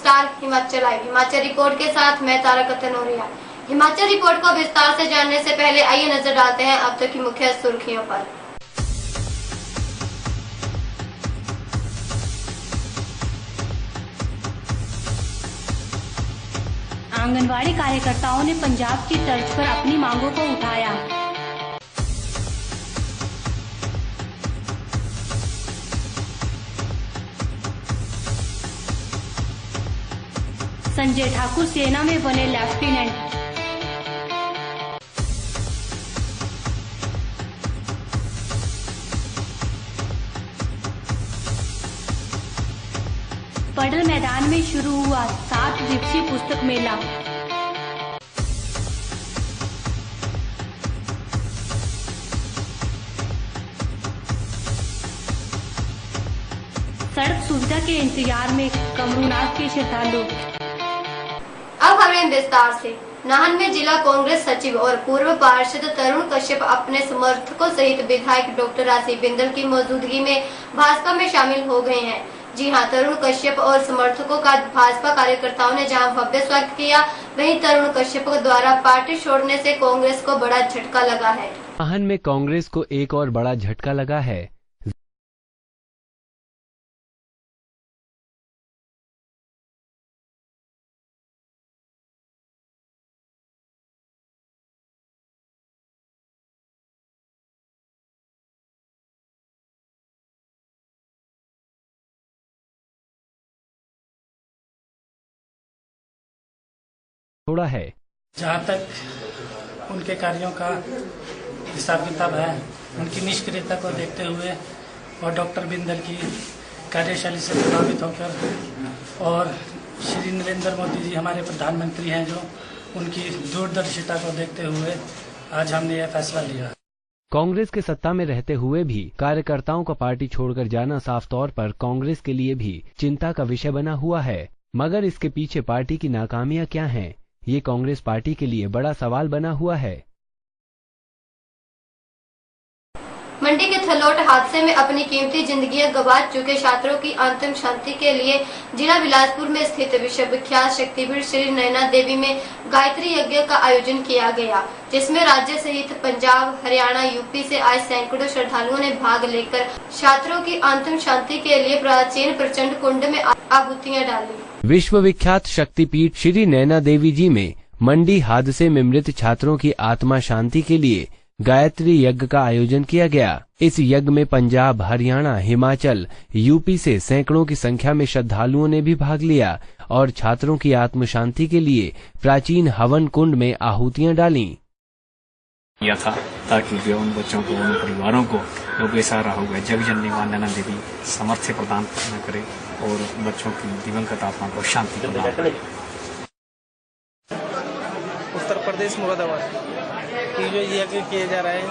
Star Himachal आई। Himachal report के साथ मैं तारा कतनोरिया। हिमाचल रिपोर्ट को विस्तार से जानने से पहले आइए नजर डालते हैं अब तक की मुख्य सुर्खियों पर। आंगनवाड़ी कार्यकर्ताओं ने पंजाब की तर्ज पर अपनी मांगों को उठाया। संजय ठाकुर सेना में बने लेफ्टिनेंट। पडल मैदान में शुरू हुआ 7 दिवसीय पुस्तक मेला। सड़क सुविधा के इंतजार में कमरूनाथ के श्रद्धालु। अब खबरें विस्तार से। नाहन में जिला कांग्रेस सचिव और पूर्व पार्षद तरुण कश्यप अपने समर्थकों सहित विधायक डॉक्टर राजीव बिंदल की मौजूदगी में भाजपा में शामिल हो गए हैं। जी हां, तरुण कश्यप और समर्थकों का भाजपा कार्यकर्ताओं ने जहां भव्य स्वागत किया, वहीं तरुण कश्यप द्वारा पार्टी छोड़ने से कांग्रेस को बड़ा झटका लगा है। नाहन में कांग्रेस को एक और बड़ा झटका लगा है। थोड़ा है जहाँ तक उनके कार्यों का हिसाब किताब है, उनकी निष्क्रियता को देखते हुए और डॉक्टर बिंदल की कार्यशैली से प्रभावित होकर और श्री नरेंद्र मोदी जी हमारे प्रधानमंत्री हैं, जो उनकी दूरदर्शिता को देखते हुए आज हमने यह फैसला लिया। कांग्रेस के सत्ता में रहते हुए भी कार्यकर्ताओं का पार्टी छोड़कर जाना साफ तौर पर कांग्रेस के लिए भी चिंता का विषय बना हुआ है। मगर इसके पीछे पार्टी की नाकामियां क्या हैं, ये कांग्रेस पार्टी के लिए बड़ा सवाल बना हुआ है। मंडी के थलोट हादसे में अपनी कीमती जिंदगियां गंवा चुके छात्रों की अंतिम शांति के लिए जिला बिलासपुर में स्थित विश्व विख्यात शक्तिपीठ श्री नैना देवी में गायत्री यज्ञ का आयोजन किया गया, जिसमें राज्य सहित पंजाब, हरियाणा, यूपी से आए सैकड़ों श्रद्धालुओं ने भाग लेकर छात्रों की अंतिम शांति के लिए प्राचीन प्रचंड कुंड में आहुतियां डाली। विश्व विख्यात शक्तिपीठ श्री नैना देवी जी में मंडी हादसे में मृत छात्रों की आत्मा शांति के लिए गायत्री यज्ञ का आयोजन किया गया। इस यज्ञ में पंजाब, हरियाणा, हिमाचल, यूपी से सैकड़ों की संख्या में श्रद्धालुओं ने भी भाग लिया और छात्रों की आत्म शांति के लिए प्राचीन हवन कुंड में आहुतियां डाली। किया था ताकि जो उन बच्चों को, उन परिवारों को जो बेसहारा हो गए, जग जननी मां नैना देवी सामर्थ्य प्रदान करे और बच्चों की दिवंगत आत्मा को शांति प्रदान करे। उत्तर प्रदेश मुरादाबाद ये जो यज्ञ किया जा रहा है,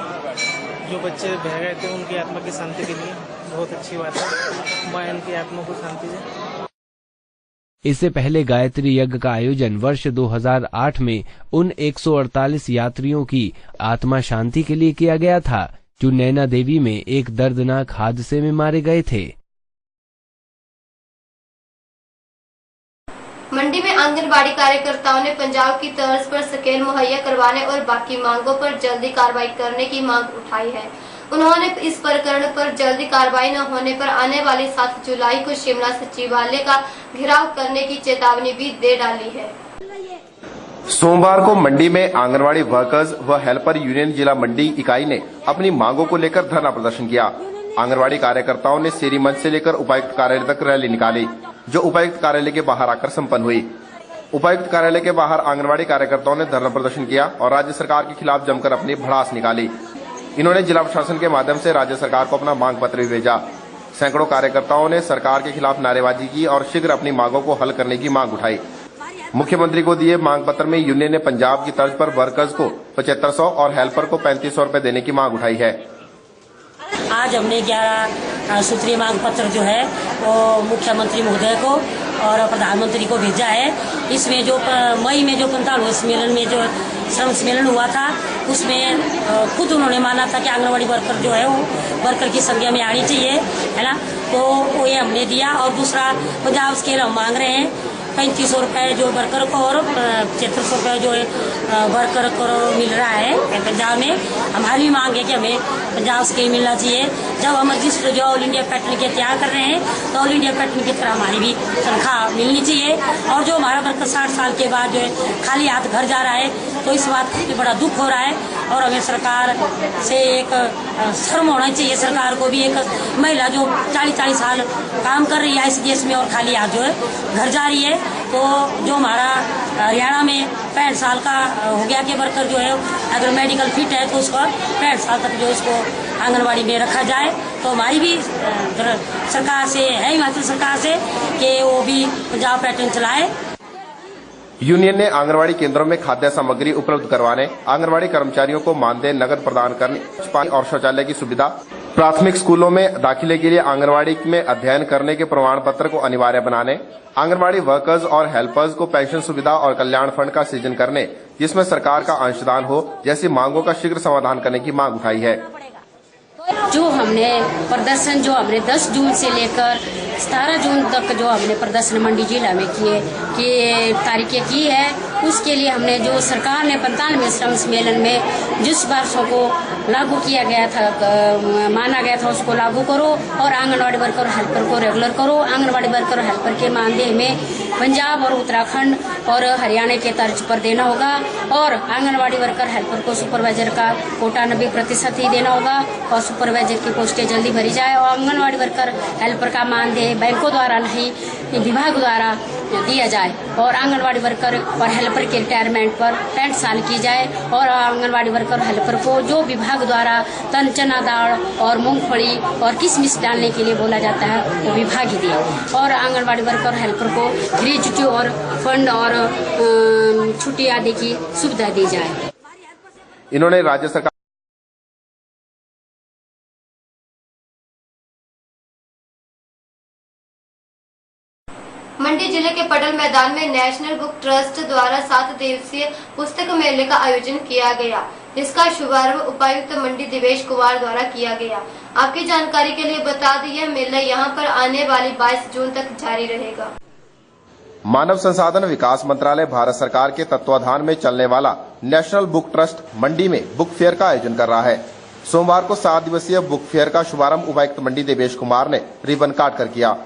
जो बच्चे बह गए थे उनकी आत्मा की शांति के लिए बहुत अच्छी बात है। मां इनकी आत्मा को शांति दे। इससे पहले गायत्री यज्ञ का आयोजन वर्ष 2008 में उन 148 यात्रियों की आत्मा शांति के लिए किया गया था, जो नैना देवी में एक दर्दनाक हादसे में मारे गए थे। मंडी में आंगनबाड़ी कार्यकर्ताओं ने पंजाब की तर्ज पर स्केल मुहैया करवाने और बाकी मांगों पर जल्दी कार्रवाई करने की मांग उठाई है। उन्होंने इस प्रकरण पर जल्दी कार्रवाई न होने पर आने वाली 7 जुलाई को शिमला सचिवालय का घेराव करने की चेतावनी भी दे डाली है। सोमवार को मंडी में आंगनवाड़ी वर्कर्स व हेल्पर यूनियन जिला मंडी इकाई ने अपनी मांगों को लेकर धरना प्रदर्शन किया। आंगनवाड़ी कार्यकर्ताओं ने शेरी मंच से लेकर उपायुक्त कार्यालय तक रैली निकाली, जो उपायुक्त कार्यालय के बाहर आकर संपन्न हुई। उपायुक्त कार्यालय के बाहर आंगनवाड़ी कार्यकर्ताओं ने धरना प्रदर्शन किया और राज्य सरकार के खिलाफ जमकर अपनी भड़ास निकाली। इन्होंने जिला प्रशासन के माध्यम से राज्य सरकार को अपना मांग पत्र भी भेजा। सैकड़ों कार्यकर्ताओं ने सरकार के खिलाफ नारेबाजी की और शीघ्र अपनी मांगों को हल करने की मांग उठाई। मुख्यमंत्री को दिए मांग पत्र में यूनियन ने पंजाब की तर्ज पर वर्कर्स को 7500 और हेल्पर को 3500 रुपए देने की मांग उठाई है। आज हमने 11 सूत्रीय मांग पत्र जो है वो मुख्यमंत्री महोदय को और प्रधानमंत्री को भेजा है। इसमें जो मई में जो 45वें सम्मेलन में जो श्रम सम्मेलन हुआ था, उसमें खुद उन्होंने माना था कि आंगनवाड़ी वर्कर जो है वो वर्कर की संख्या में आनी चाहिए, है ना। तो वो ये हमने दिया। और दूसरा पंजाब स्केल हम मांग रहे हैं 3500 रुपये जो वर्कर को और 7500 रुपये जो वर्कर को मिल रहा है पंजाब में। हमारी भी मांग है कि हमें पंजाब स्कीम मिलना चाहिए। जब हम रजिस्टर जो ऑल इंडिया पैटर्न के तैयार कर रहे हैं तो ऑल इंडिया पैटर्न की तरह हमारी भी तनख्वाह मिलनी चाहिए। और जो हमारा वर्कर 60 साल के बाद जो है खाली हाथ घर जा रहा है, तो इस बात पे बड़ा दुख हो रहा है। और हमें सरकार से एक शर्म होना चाहिए, सरकार को भी। एक महिला जो 40-40 साल काम कर रही है इस देश में और खाली हाथ जो है घर जा रही है, तो जो हमारा हरियाणा में 65 साल का हो गया कि वर्कर जो है अगर मेडिकल फिट है तो उसको 65 साल तक जो इसको आंगनबाड़ी में रखा जाए। तो हमारी भी सरकार से है, हिमाचल सरकार से, कि वो भी पंजाब पैटर्न चलाए। यूनियन ने आंगनवाड़ी केंद्रों में खाद्य सामग्री उपलब्ध करवाने, आंगनवाड़ी कर्मचारियों को मानदेय नकद प्रदान करने, पानी और शौचालय की सुविधा, प्राथमिक स्कूलों में दाखिले के लिए आंगनवाड़ी में अध्ययन करने के प्रमाण पत्र को अनिवार्य बनाने, आंगनवाड़ी वर्कर्स और हेल्पर्स को पेंशन सुविधा और कल्याण फंड का सृजन करने, जिसमें सरकार का अंशदान हो, जैसी मांगों का शीघ्र समाधान करने की मांग उठाई है। जो हमने प्रदर्शन जो हमने 10 जून से लेकर 17 जून तक जो हमने प्रदर्शन मंडी जिला में किए तारीखें की है, उसके लिए हमने जो सरकार ने 45वें श्रम सम्मेलन में जिस वर्षों को लागू किया गया था, माना गया था, उसको लागू करो और आंगनवाड़ी वर्कर और हेल्पर को रेगुलर करो। आंगनवाड़ी वर्कर और हेल्पर के मानदेय में पंजाब और उत्तराखंड और हरियाणा के तर्ज पर देना होगा और आंगनवाड़ी वर्कर हेल्पर को सुपरवाइजर का कोटा 90% ही देना होगा और सुपरवाइजर की पोस्टें जल्दी भरी जाए। और आंगनवाड़ी वर्कर हेल्पर का मानदेय बैंकों द्वारा नहीं, विभाग द्वारा दिया जाए और आंगनवाड़ी वर्कर और हेल्पर के रिटायरमेंट पर 65 साल की जाए और आंगनवाड़ी वर्कर हेल्पर को जो विभाग द्वारा तन चना दाल और मूंगफली और किशमिश डालने के लिए बोला जाता है वो विभाग ही दिए और आंगनवाड़ी वर्कर हेल्पर को ग्रेजुटी और फंड और छुट्टी आदि की सुविधा दी जाए। इन्होंने राज्य सरकार मंडी जिले के पडल मैदान में नेशनल बुक ट्रस्ट द्वारा 7 दिवसीय पुस्तक मेले का आयोजन किया गया, जिसका शुभारंभ उपायुक्त मंडी दिवेश कुमार द्वारा किया गया। आपकी जानकारी के लिए बता दें, यह मेला यहां पर आने वाली 22 जून तक जारी रहेगा। मानव संसाधन विकास मंत्रालय भारत सरकार के तत्वाधान में चलने वाला नेशनल बुक ट्रस्ट मंडी में बुक फेयर का आयोजन कर रहा है। सोमवार को 7 दिवसीय बुक फेयर का शुभारंभ उपायुक्त मंडी देवेश कुमार ने रिबन काट कर किया।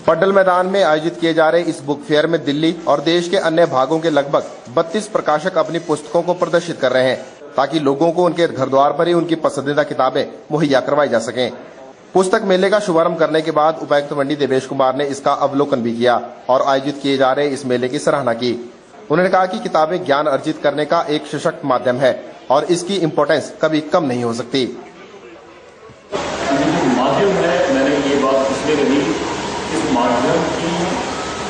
पड्डल मैदान में आयोजित किए जा रहे इस बुक फेयर में दिल्ली और देश के अन्य भागों के लगभग 32 प्रकाशक अपनी पुस्तकों को प्रदर्शित कर रहे हैं, ताकि लोगों को उनके घर द्वार पर ही उनकी पसंदीदा किताबें मुहैया करवाई जा सकें। पुस्तक मेले का शुभारंभ करने के बाद उपायुक्त मंडी देवेश कुमार ने इसका अवलोकन भी किया और आयोजित किए जा रहे इस मेले की सराहना की। उन्होंने कहा कि किताबें ज्ञान अर्जित करने का एक सशक्त माध्यम है और इसकी इम्पोर्टेंस कभी कम नहीं हो सकती। माध्यम है, मैंने ये बात इसलिए कही, इस माध्यम की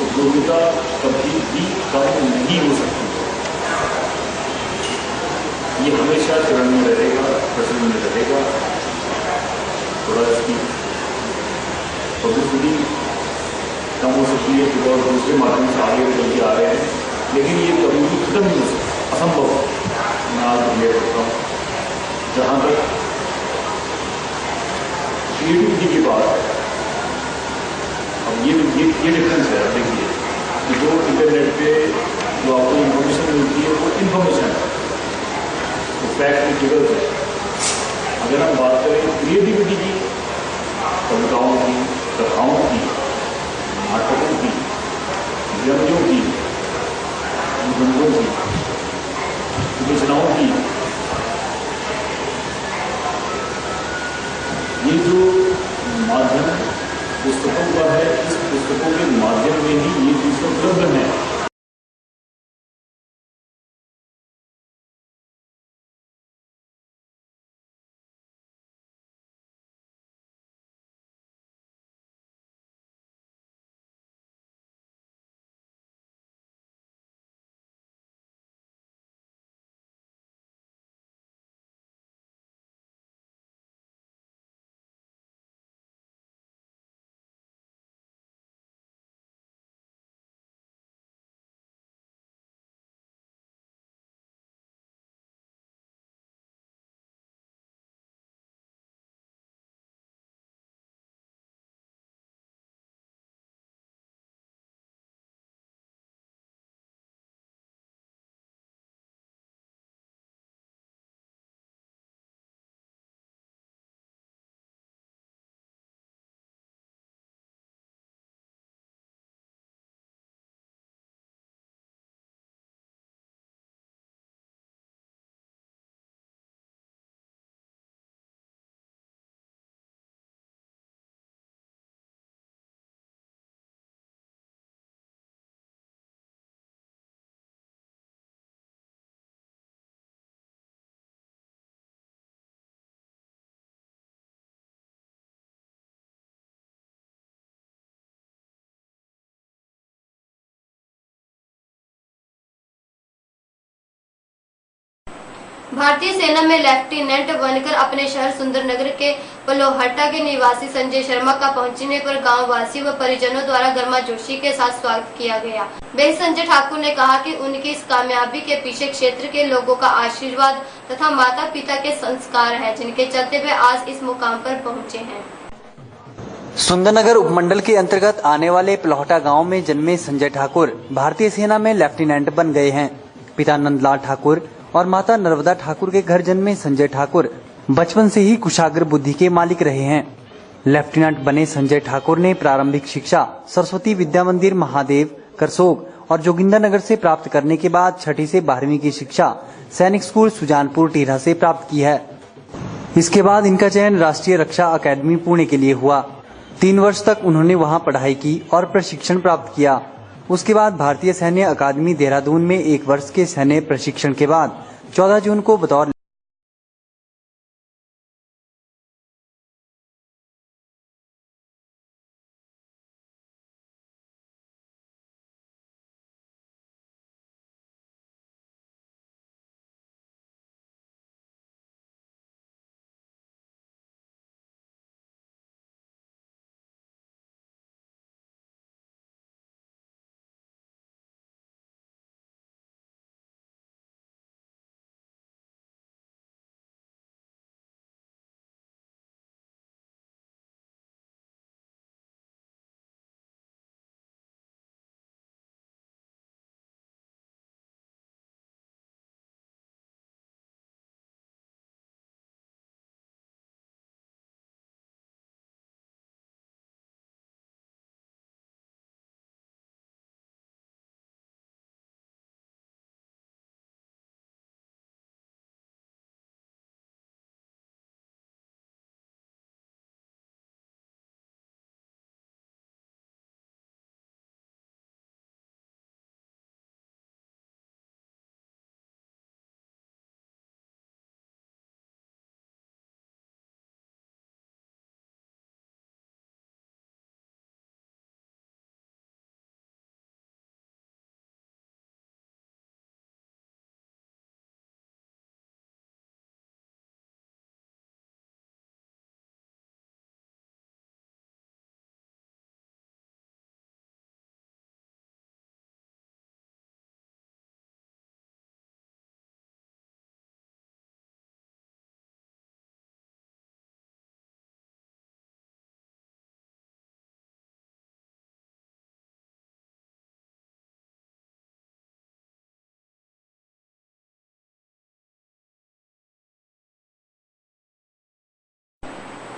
उपयोगिता कभी भी कम नहीं हो सकती। ये हमेशा चरण में रहेगा, प्रचलन में रहेगा। थोड़ा इसकी पब्लिसिटी कम हो सकती है क्योंकि और दूसरे माध्यम से आगे चल के आ रहे हैं, लेकिन ये कभी भी खत्म नहीं हो सकता, असंभव। मैं आज क्लियर करता हूँ। जहाँ तक क्रिएटिविटी की बात है, अब ये डिफरेंस है। देखिए कि जो इंटरनेट पे जो आपको इन्फॉर्मेशन मिलती है वो इन्फॉर्मेशन है, वो फैक्ट फिगर्स है। अगर हम बात करें क्रिएटिविटी की, कविताओं की, कथाओं की, नाटकों की, व्यंग्यों की, निबंधों की, रचनाओं की, ये जो माध्यम पुस्तकों का है, इस पुस्तकों के माध्यम में ही ये चीज़ उपलब्ध है। भारतीय सेना में लेफ्टिनेंट बनकर अपने शहर सुंदरनगर के पलोहट्टा के निवासी संजय शर्मा का पहुंचने पर गांव वासियों व परिजनों द्वारा गर्माजोशी के साथ स्वागत किया गया। वहीं संजय ठाकुर ने कहा कि उनकी इस कामयाबी के पीछे क्षेत्र के लोगों का आशीर्वाद तथा माता पिता के संस्कार है, जिनके चलते वे आज इस मुकाम पर पहुँचे हैं। सुंदरनगर उपमंडल के अंतर्गत आने वाले पलोहट्टा गांव में जन्मे संजय ठाकुर भारतीय सेना में लेफ्टिनेंट बन गए हैं। पिता नंदलाल ठाकुर और माता नर्मदा ठाकुर के घर जन्मे संजय ठाकुर बचपन से ही कुशाग्र बुद्धि के मालिक रहे हैं। लेफ्टिनेंट बने संजय ठाकुर ने प्रारंभिक शिक्षा सरस्वती विद्या मंदिर महादेव, करसोग और जोगिंदरनगर से प्राप्त करने के बाद 6ठी से 12वीं की शिक्षा सैनिक स्कूल सुजानपुर टीरा से प्राप्त की है। इसके बाद इनका चयन राष्ट्रीय रक्षा अकादमी पुणे के लिए हुआ। 3 वर्ष तक उन्होंने वहां पढ़ाई की और प्रशिक्षण प्राप्त किया। उसके बाद भारतीय सैन्य अकादमी देहरादून में 1 वर्ष के सैन्य प्रशिक्षण के बाद 14 जून को बतौर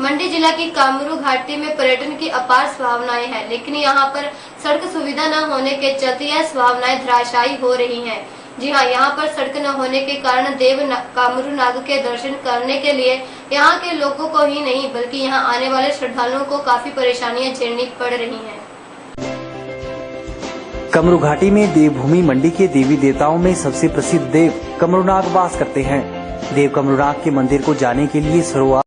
मंडी जिला की कामरू घाटी में पर्यटन की अपार संभावनाएं हैं, लेकिन यहां पर सड़क सुविधा न होने के चलते यह संभावनाएं धराशायी हो रही हैं। जी हां, यहां पर सड़क न होने के कारण कामरू नाग के दर्शन करने के लिए यहां के लोगों को ही नहीं बल्कि यहां आने वाले श्रद्धालुओं को काफी परेशानियां झेलनी पड़ रही हैं। कमरू घाटी में देवभूमि मंडी के देवी देवताओं में सबसे प्रसिद्ध देव कमरूनाग वास करते हैं। देव कमरूनाग के मंदिर को जाने के लिए शुरुआत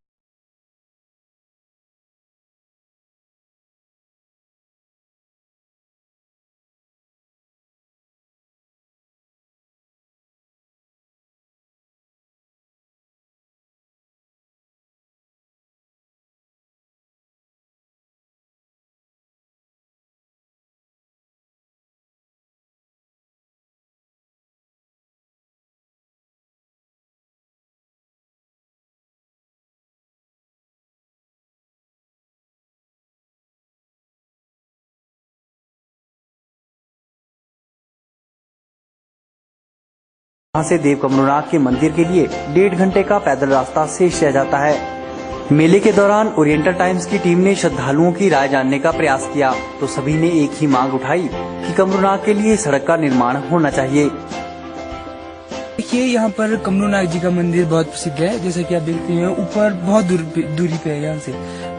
यहाँ से देव कमरूनाग के मंदिर के लिए 1.5 घंटे का पैदल रास्ता शेष रह जाता है। मेले के दौरान ओरिएंटल टाइम्स की टीम ने श्रद्धालुओं की राय जानने का प्रयास किया तो सभी ने एक ही मांग उठाई कि कमरूनाग के लिए सड़क का निर्माण होना चाहिए। देखिए, यहाँ पर कमरूनाग जी का मंदिर बहुत प्रसिद्ध है, जैसा कि आप देखते हैं ऊपर बहुत दूरी पे है यहाँ से।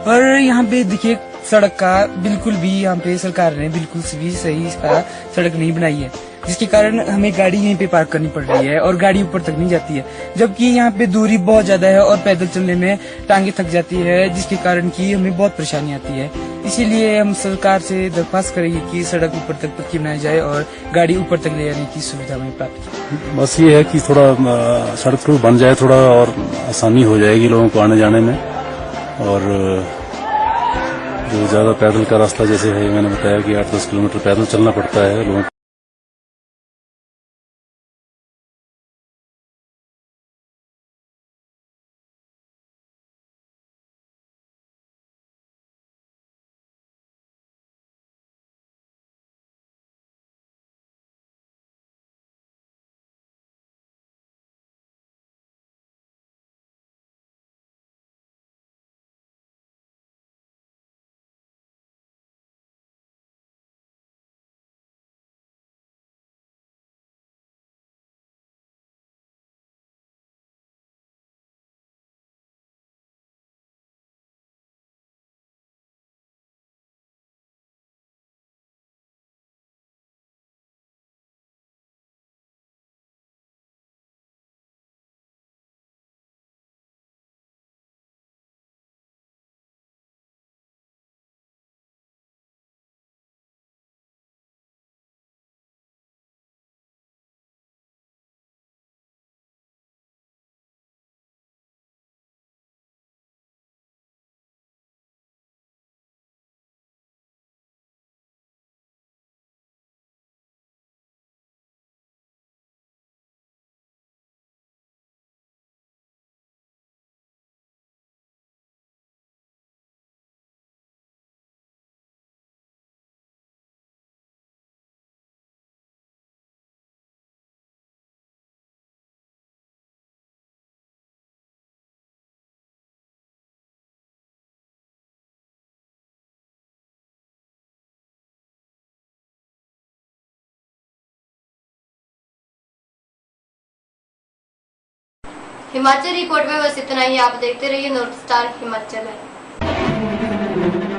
और यहाँ पे देखिए सड़क का बिल्कुल भी यहाँ पे सरकार ने बिल्कुल भी सही सड़क नहीं बनाई है। जिसके कारण हमें गाड़ी यहीं पे पार्क करनी पड़ रही है और गाड़ी ऊपर तक नहीं जाती है, जबकि यहाँ पे दूरी बहुत ज्यादा है और पैदल चलने में टांगे थक जाती है, जिसके कारण की हमें बहुत परेशानी आती है। इसीलिए हम सरकार से दरख्वास्त करेंगे कि सड़क ऊपर तक पक्की बनाई जाए और गाड़ी ऊपर तक ले जाने की सुविधा हमें प्राप्त की। बस ये है कि थोड़ा सड़क बन जाए, थोड़ा और आसानी हो जाएगी लोगों को आने जाने में। और जो ज्यादा पैदल का रास्ता जैसे है, मैंने बताया कि 8-10 किलोमीटर पैदल चलना पड़ता है लोगों को। हिमाचल रिपोर्ट में बस इतना ही। आप देखते रहिए नॉर्थ स्टार हिमाचल है।